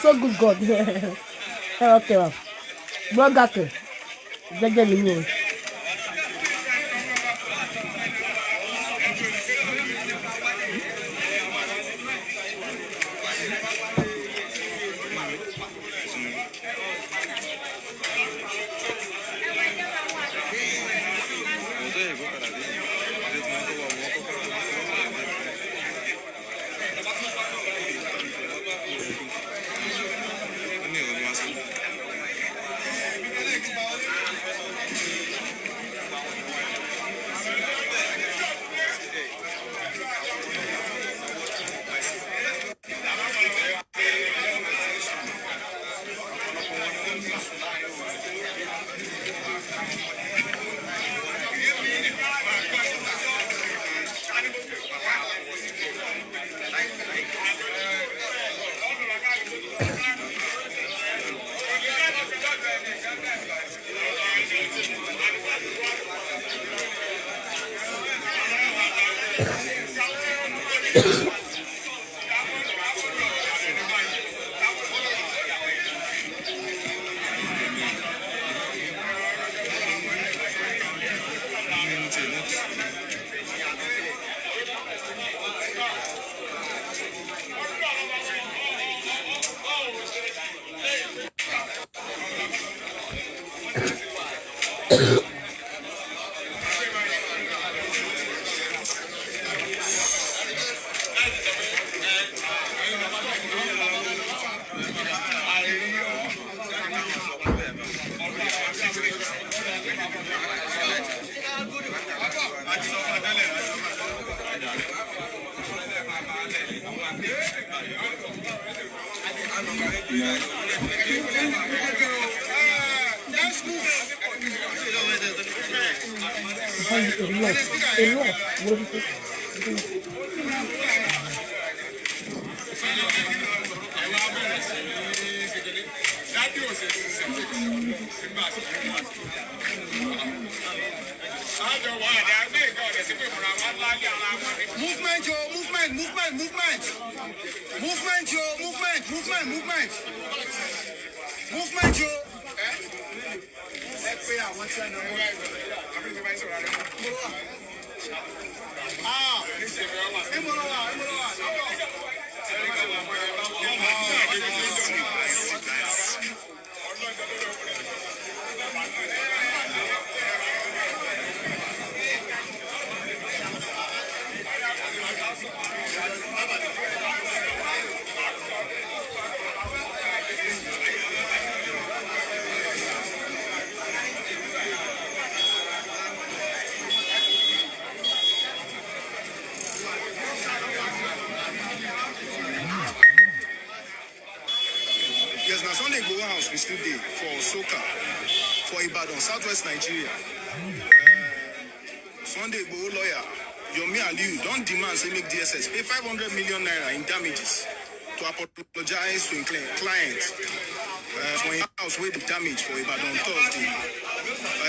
So good God. Okay, blogger ke. Jaja ni. Sunday Igboho house we still there for Soka, for Ibadan, Southwest Nigeria. Sunday Igboho lawyer Yomi Aliu don't demand say make DSS pay 500 million naira in damages to apologize to client for his house with the damage for Ibadan Thursday.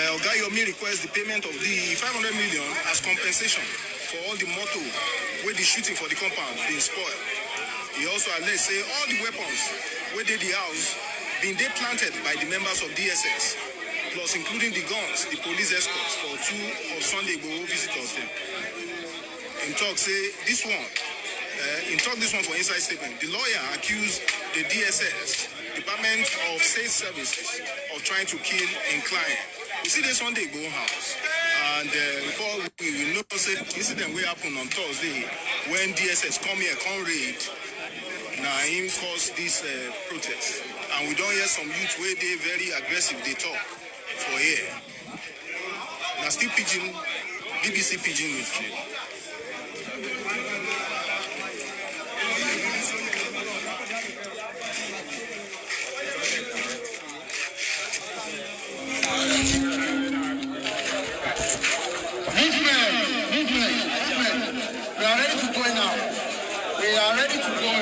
Oga Yomi requests the payment of the 500 million as compensation for all the motor with the shooting for the compound being spoiled. He also alleged say all the weapons within the house being they planted by the members of DSS, plus including the guns, the police escorts for two of Sunday Igboho visitors them. In talk say this one for inside statement, the lawyer accused the DSS, Department of State Services, of trying to kill a client. You see the Sunday Igboho house, and before we know say incident will happen on Thursday when DSS come here, come raid. Now him cause this protest, and we don't hear some youth where they very aggressive. They talk for here. Now still pidgin, BBC pidgin news. We are ready to go now. We are ready to go.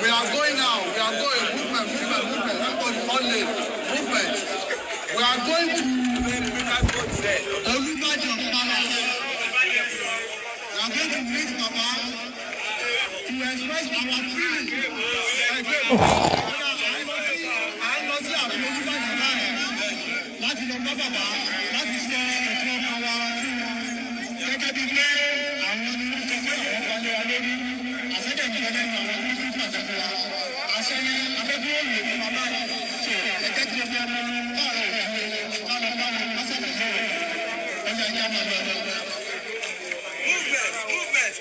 We are going now. We are going. Movement. Everybody only. Movement. We are going to Olubadan Palace. We are going to meet Papa to express our feelings. Láti lọ bá bàbá láti sọ ẹ̀tọ́ ọkọ wa gẹ́gẹ́ bíi pé àwọn onímọ̀tò pé àwọn wọlé wa lórí àṣẹ́jẹ̀ nìkan lẹ́nu àwọn onímọ̀tò pàtàkì wa àṣẹ ni akẹ́kọ̀ọ́ òye fún bàbá rẹ̀ tó ẹ̀jẹ̀ tí ó fi ọmọ báàrẹ̀ rẹ̀ kálọ̀ báwọn lásìkò náà ọjà ìyá máa lọ lọ. Movement.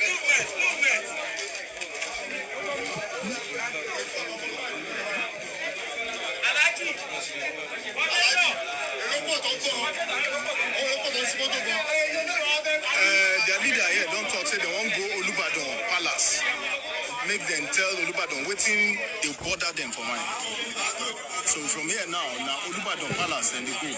Aláàjì. Their leader here don't talk, say they won't go Olubadan Palace. Make them tell Olubadan waiting they border them for mine. So from here now Olubadan Palace and they go.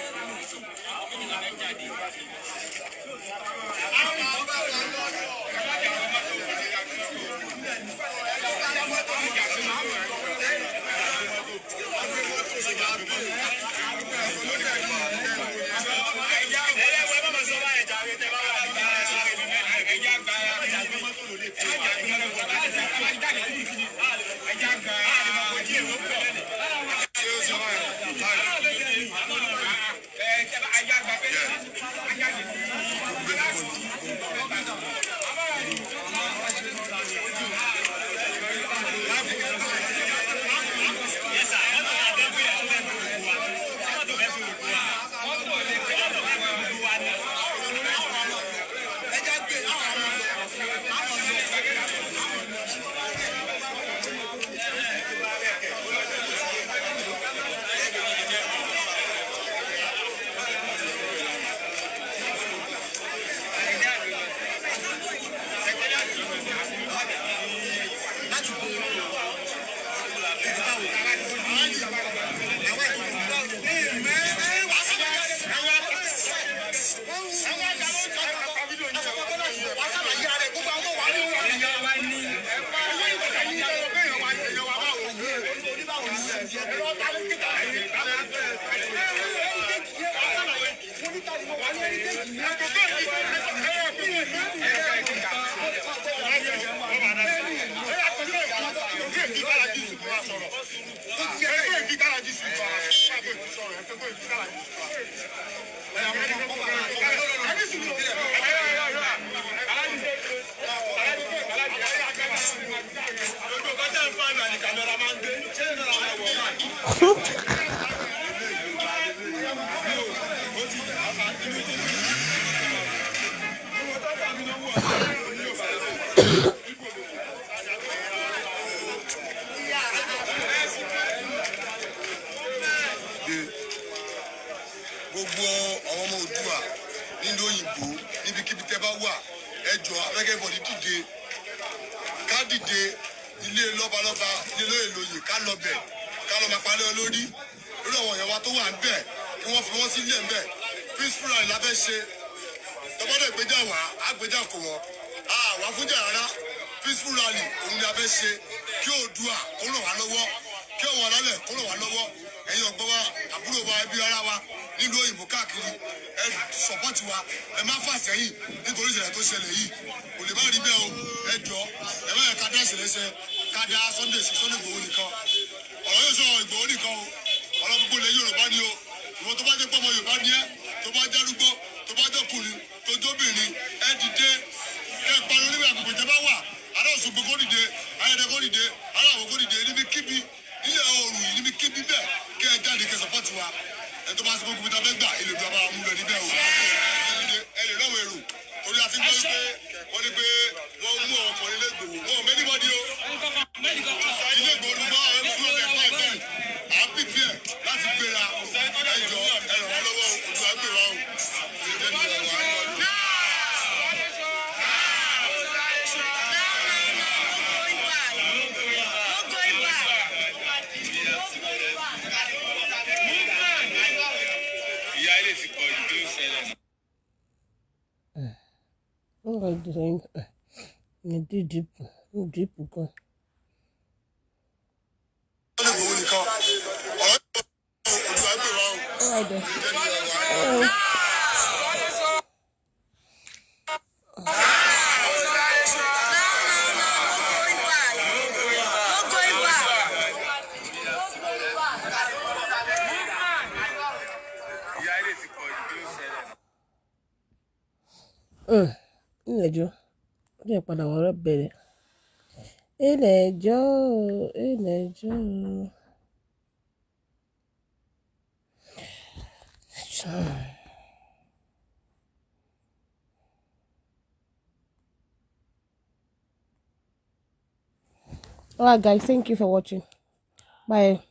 Gbogbo àwọn ọmọ Oòduà nínú òyìnbó níbikíbi tẹ́ bá wà ẹjọ́ abẹ́gẹ́bọ̀dì dìde ká dìde ilé lọ́balọ́ba ilé lóye lóye ká lọ bẹ̀ lọ máa parí olórí lórí àwọn èèyàn wa tó wà ń bẹ̀ kí wọ́n fi wọ́n sílẹ̀ ń bẹ̀ peaceful rally la fẹ́ ṣe tọ́gbọ́dọ̀ ìgbéjà wá àgbéjà kò wọ́n àwa fúnjà rárá peaceful rally òun ni a fẹ́ ṣe kí Oòduà kó ràn wá lọ́wọ́ kí ọ̀wọ́n alálẹ̀ kó ràn wá lọ́wọ́ ẹ̀yin ọ̀gbọ́n wa àbúrò wa ẹbí ara wa nílùú òyìnbó káàkiri ẹ sọpọ́tì wa ẹ má fà sẹ́yìn nítorí ìṣẹ̀lẹ̀ tó ṣẹlẹ̀ yìí kò lè má rí bẹ́ẹ̀ o ẹ jọ ẹ má yẹ ká dá ìṣẹ̀lẹ̀ ṣe ká dá Sunday sí Sunday Igboho nìkan ọ̀rọ̀ yóò sọ Igboho nìkan o ọ̀rọ̀ gbogbo ilẹ̀ Yorùbá ni o ìwọ tó bá jẹ́ pọ́mọ Yorùbá ni ẹ́ tó bá járúgbó tó bá jọkùnrin tó jóbìnrin ẹ dìde kẹ pariwo níbi àgbègbè tẹ bá wà ará Òṣogbo kó dìde Ayẹ̀dẹ̀ kó dìde ará Àwọ̀ kó dìde níbi kíbi nílẹ̀ Oòrùn yìí níbi kíbi bẹ́ẹ̀ kẹ ẹ jáde kẹ sọpọ́tì wa ẹ tó bá sọ gbogbo ìta fẹ́ gbà ilé ìjọba bá mú lọ níbẹ̀ o ẹ lè lọ́wọ́ èrò orí àti gbọ́ pé wọ́n ní pé wọ́n mú ọkọ̀ ilé Ìgbòho wọn ò mẹ́nìbọ́dí o ilé Ìgbòho ló bá ọ̀rẹ́ fún ọ̀rẹ́ fún ẹgbẹ́ à ń pípì ẹ̀ láti gbéra ẹjọ́ ẹ ràn wọ́n lọ́wọ́ Oòduà gbé wa o ṣe jẹ́ ní ọ̀rọ̀ wa. I'm going to deep go. Alright then. Ilé-ẹjọ́ ó dẹ̀ padà wọ́n rẹ̀ bẹ̀rẹ̀ ilé-ẹjọ́. Alright guys, thank you for watching. Bye.